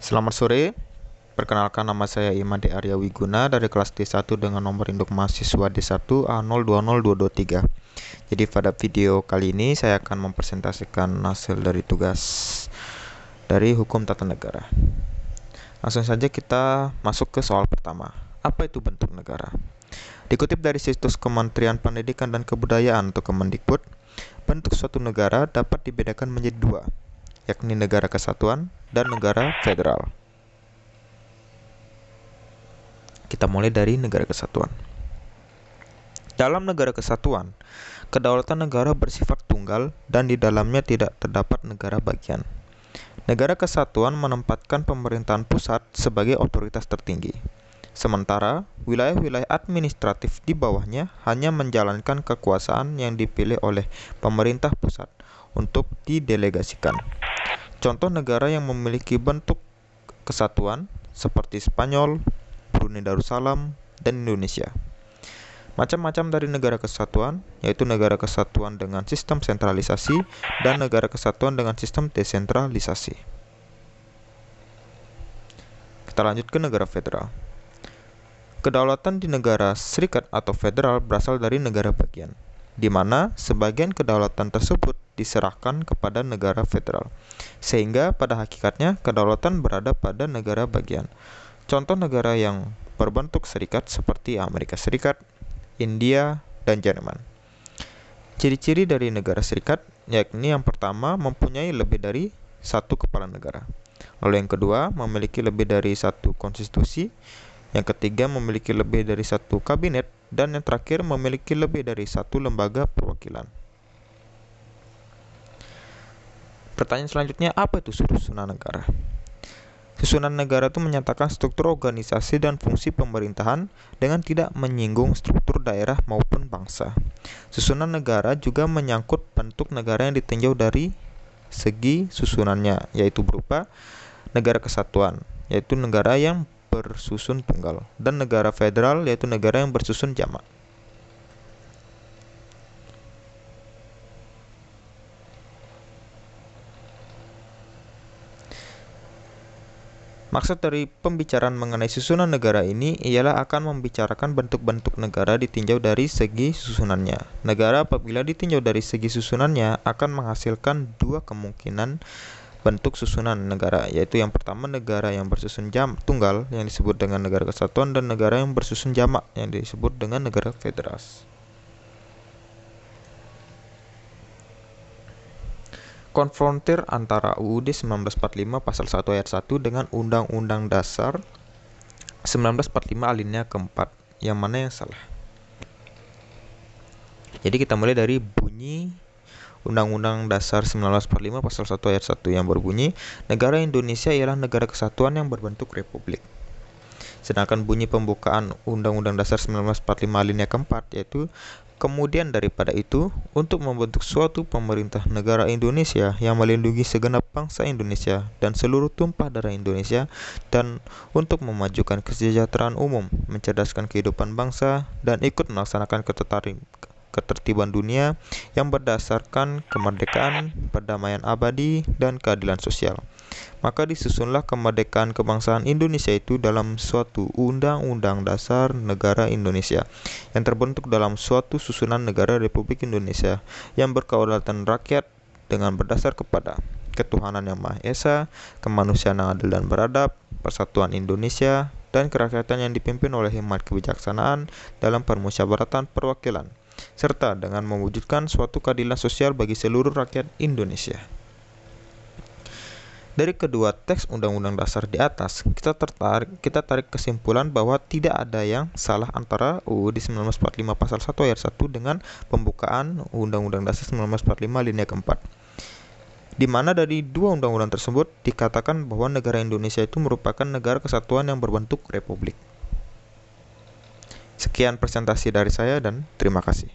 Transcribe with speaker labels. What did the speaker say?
Speaker 1: Selamat sore, perkenalkan nama saya Imade Arya Wiguna dari kelas D1 dengan nomor induk mahasiswa D1 A020223. Jadi pada video kali ini saya akan mempresentasikan hasil dari tugas dari Hukum Tata Negara. Langsung saja kita masuk ke soal pertama. Apa itu bentuk negara? Dikutip dari situs Kementerian Pendidikan dan Kebudayaan atau Kemendikbud, bentuk suatu negara dapat dibedakan menjadi dua, yakni negara kesatuan dan negara federal. Kita mulai dari negara kesatuan. Dalam negara kesatuan, kedaulatan negara bersifat tunggal dan di dalamnya tidak terdapat negara bagian. Negara kesatuan menempatkan pemerintahan pusat sebagai otoritas tertinggi. Sementara, wilayah-wilayah administratif di bawahnya hanya menjalankan kekuasaan yang dipilih oleh pemerintah pusat untuk didelegasikan. Contoh negara yang memiliki bentuk kesatuan seperti Spanyol, Brunei Darussalam, dan Indonesia. Macam-macam dari negara kesatuan, yaitu negara kesatuan dengan sistem sentralisasi dan negara kesatuan dengan sistem desentralisasi. Kita lanjut ke negara federal. Kedaulatan di negara serikat atau federal berasal dari negara bagian, di mana sebagian kedaulatan tersebut diserahkan kepada negara federal, sehingga pada hakikatnya kedaulatan berada pada negara bagian. Contoh negara yang berbentuk serikat seperti Amerika Serikat, India, dan Jerman. Ciri-ciri dari negara serikat yakni yang pertama mempunyai lebih dari satu kepala negara. Lalu yang kedua memiliki lebih dari satu konstitusi. Yang ketiga memiliki lebih dari satu kabinet. Dan yang terakhir memiliki lebih dari satu lembaga perwakilan. Pertanyaan selanjutnya, apa itu susunan negara? Susunan negara itu menyatakan struktur organisasi dan fungsi pemerintahan dengan tidak menyinggung struktur daerah maupun bangsa. Susunan negara juga menyangkut bentuk negara yang ditinjau dari segi susunannya, yaitu berupa negara kesatuan, yaitu negara yang bersusun tunggal, dan negara federal, yaitu negara yang bersusun jamak. Maksud dari pembicaraan mengenai susunan negara ini ialah akan membicarakan bentuk-bentuk negara ditinjau dari segi susunannya. Negara apabila ditinjau dari segi susunannya akan menghasilkan dua kemungkinan bentuk susunan negara, yaitu yang pertama negara yang bersusun tunggal yang disebut dengan negara kesatuan dan negara yang bersusun jamak yang disebut dengan negara federasi. Konfrontir antara UUD 1945 pasal 1 ayat 1 dengan Undang-Undang Dasar 1945 alinea keempat. Yang mana yang salah? Jadi kita mulai dari bunyi Undang-Undang Dasar 1945 pasal 1 ayat 1 yang berbunyi, negara Indonesia ialah negara kesatuan yang berbentuk republik. Sedangkan bunyi pembukaan Undang-Undang Dasar 1945 alinea keempat yaitu, kemudian daripada itu, untuk membentuk suatu pemerintah negara Indonesia yang melindungi segenap bangsa Indonesia dan seluruh tumpah darah Indonesia, dan untuk memajukan kesejahteraan umum, mencerdaskan kehidupan bangsa, dan ikut melaksanakan ketertiban dunia yang berdasarkan kemerdekaan, perdamaian abadi, dan keadilan sosial. Maka disusunlah kemerdekaan kebangsaan Indonesia itu dalam suatu Undang-Undang Dasar Negara Indonesia yang terbentuk dalam suatu susunan negara Republik Indonesia yang berkedaulatan rakyat dengan berdasar kepada ketuhanan yang Maha Esa, kemanusiaan yang adil dan beradab, persatuan Indonesia, dan kerakyatan yang dipimpin oleh hikmat kebijaksanaan dalam permusyawaratan perwakilan, serta dengan mewujudkan suatu keadilan sosial bagi seluruh rakyat Indonesia. Dari kedua teks Undang-Undang Dasar di atas, kita tarik kesimpulan bahwa tidak ada yang salah antara UUD 1945 pasal 1 ayat 1 dengan pembukaan Undang-Undang Dasar 1945 alinea keempat. Di mana dari dua undang-undang tersebut dikatakan bahwa negara Indonesia itu merupakan negara kesatuan yang berbentuk republik. Sekian presentasi dari saya dan terima kasih.